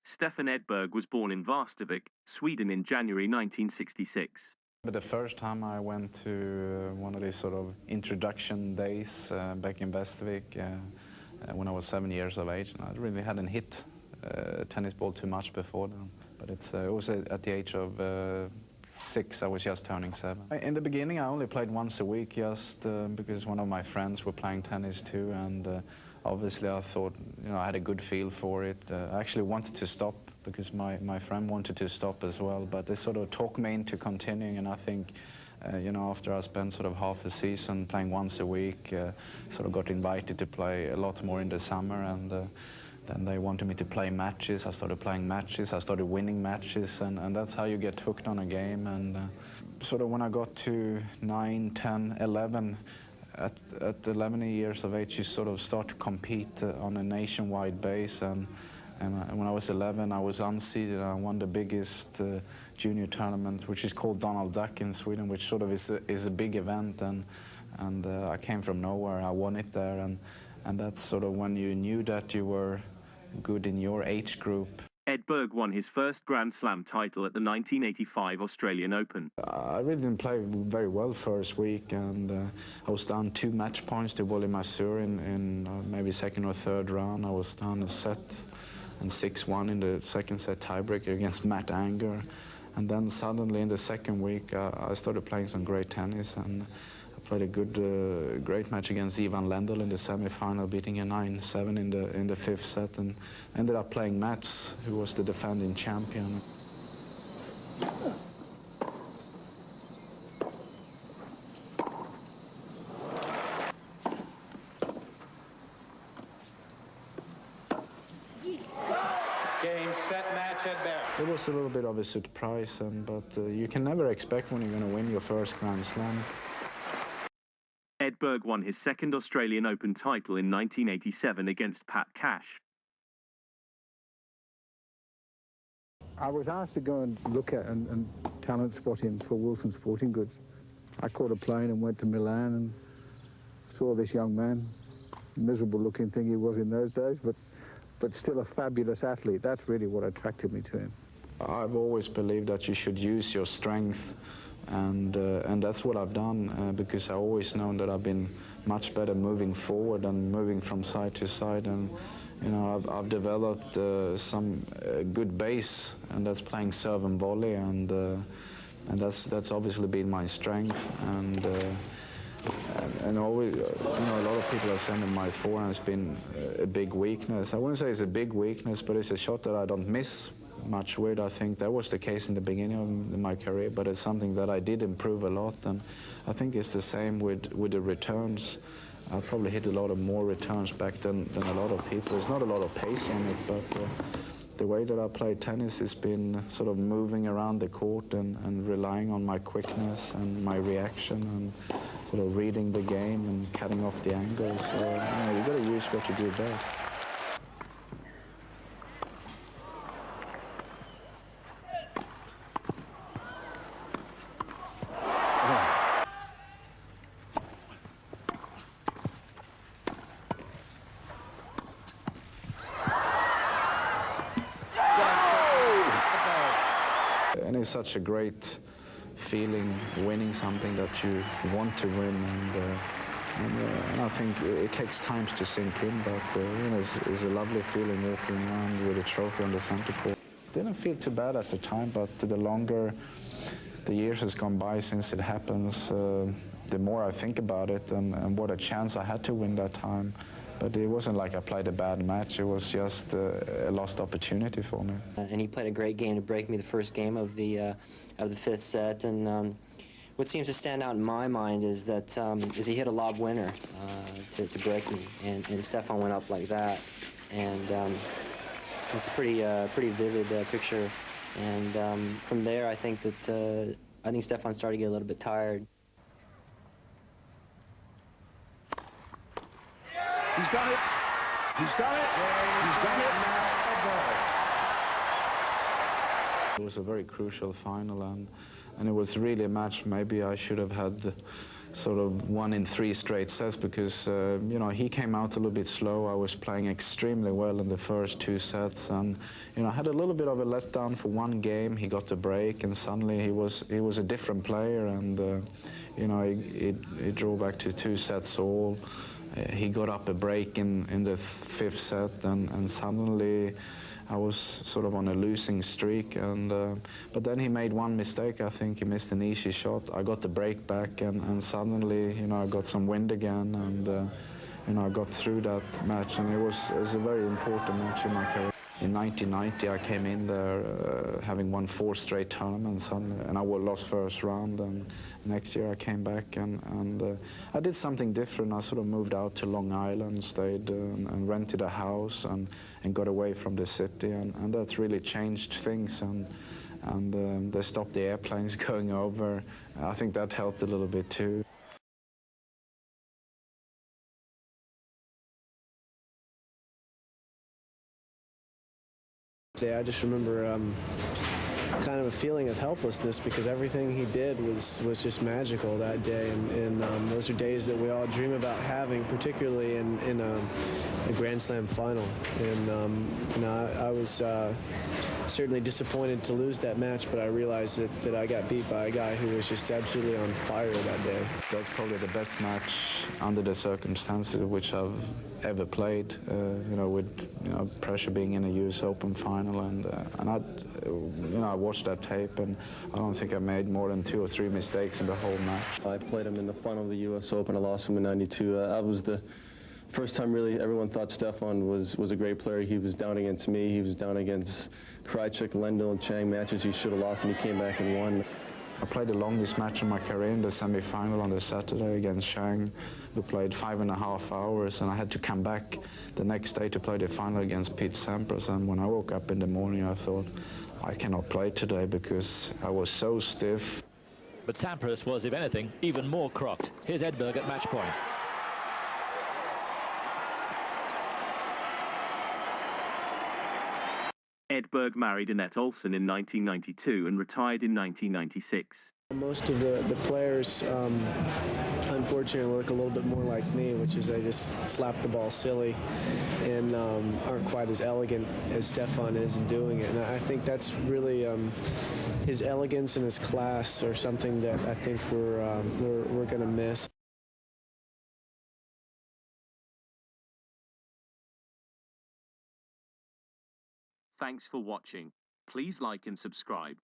Stefan Edberg was born in Västervik, Sweden in January 1966. But the first time I went to one of these sort of introduction days back in Västervik when I was 7 years of age, and I really hadn't hit a tennis ball too much before then. But it was at the age of 6, I was just turning 7. In the beginning, I only played once a week, just because one of my friends were playing tennis too, and obviously I thought, I had a good feel for it. I actually wanted to stop because my friend wanted to stop as well, but they sort of talked me into continuing, and I think, after I spent sort of half a season playing once a week, sort of got invited to play a lot more in the summer, and then they wanted me to play matches. I started playing matches, I started winning matches, and that's how you get hooked on a game. And sort of when I got to 9, 10, 11, at 11 years of age, you sort of start to compete on a nationwide base. And when I was 11, I was unseeded. I won the biggest junior tournament, which is called Donald Duck in Sweden, which sort of is a big event. And I came from nowhere. I won it there, and that's sort of when you knew that you were good in your age group. Edberg won his first Grand Slam title at the 1985 Australian Open. I really didn't play very well first week, and I was down 2 match points to Wally Masur in maybe second or third round. I was down a set and 6-1 in the second set tiebreaker against Matt Anger. And then suddenly in the second week, I started playing some great tennis, and I played a great match against Ivan Lendl in the semi-final, beating a 9-7 in the 5th set, and ended up playing Mats, who was the defending champion. Game, set, match, Edberg. It was a little bit of a surprise, but you can never expect when you're going to win your first Grand Slam. Edberg won his second Australian Open title in 1987 against Pat Cash. I was asked to go and look at and talent spot him for Wilson Sporting Goods. I caught a plane and went to Milan and saw this young man, miserable looking thing he was in those days, but still a fabulous athlete. That's really what attracted me to him. I've always believed that you should use your strength, and that's what I've done, because I've always known that I've been much better moving forward and moving from side to side. And I've developed some good base, and that's playing serve and volley, and that's obviously been my strength. And always, a lot of people have said that my forehand has been a big weakness. I wouldn't say it's a big weakness, but it's a shot that I don't miss much with. I think that was the case in the beginning of my career, but it's something that I did improve a lot, and I think it's the same with the returns. I probably hit a lot of more returns back than a lot of people. There's not a lot of pace on it, but the way that I play tennis has been sort of moving around the court and relying on my quickness and my reaction and sort of reading the game and cutting off the angles. So you've got to use what you do best. And it's such a great feeling winning something that you want to win, and I think it takes time to sink in, but it's a lovely feeling walking around with a trophy on the center court. Didn't feel too bad at the time, but the longer the years has gone by since it happens, the more I think about it and what a chance I had to win that time. But it wasn't like I played a bad match. It was just a lost opportunity for me. And he played a great game to break me the first game of the 5th set. And what seems to stand out in my mind is that he hit a lob winner to break me, and Stefan went up like that. And it's a pretty vivid picture. And from there, I think Stefan started to get a little bit tired. He's done it. He's done it. He's done it. It was a very crucial final, and it was really a match maybe I should have had sort of won in 3 straight sets because, you know, he came out a little bit slow. I was playing extremely well in the first 2 sets, and, you know, I had a little bit of a letdown for 1 game. He got the break, and suddenly he was a different player, and, you know, he drew back to 2 sets all. He got up a break in the 5th set, and suddenly I was sort of on a losing streak, and but then he made 1 mistake. I think he missed an easy shot. I got the break back, and suddenly, you know, I got some wind again, and you know, I got through that match, and it was a very important match in my career. In 1990, I came in there having won 4 straight tournaments, and I lost first round. And next year I came back, and I did something different. I sort of moved out to Long Island, stayed and rented a house, and got away from the city, and that's really changed things. And they stopped the airplanes going over. I think that helped a little bit too. I just remember kind of a feeling of helplessness because everything he did was just magical that day, and those are days that we all dream about having, particularly in a Grand Slam final. And you know, I was certainly disappointed to lose that match, but I realized that I got beat by a guy who was just absolutely on fire that day. That's probably the best match under the circumstances which I've ever played. You know, with, you know, pressure being in a US Open final, and you know, I watched that tape, and I don't think I made more than 2 or 3 mistakes in the whole match. I played him in the final of the US Open. I lost him in '92. That was the first time really everyone thought Stefan was a great player. He was down against me. He was down against Krajicek, Lendl, and Chang, matches he should have lost, and he came back and won. I played the longest match in my career in the semi-final on the Saturday against Chang. We played 5.5 hours, and I had to come back the next day to play the final against Pete Sampras. And when I woke up in the morning, I thought, I cannot play today because I was so stiff. But Sampras was, if anything, even more crocked. Here's Edberg at match point. Edberg married Annette Olsen in 1992 and retired in 1996. Most of the players, unfortunately, look a little bit more like me, which is they just slap the ball silly and aren't quite as elegant as Stefan is in doing it. And I think that's really his elegance and his class are something that I think we're going to miss. Thanks for watching. Please like and subscribe.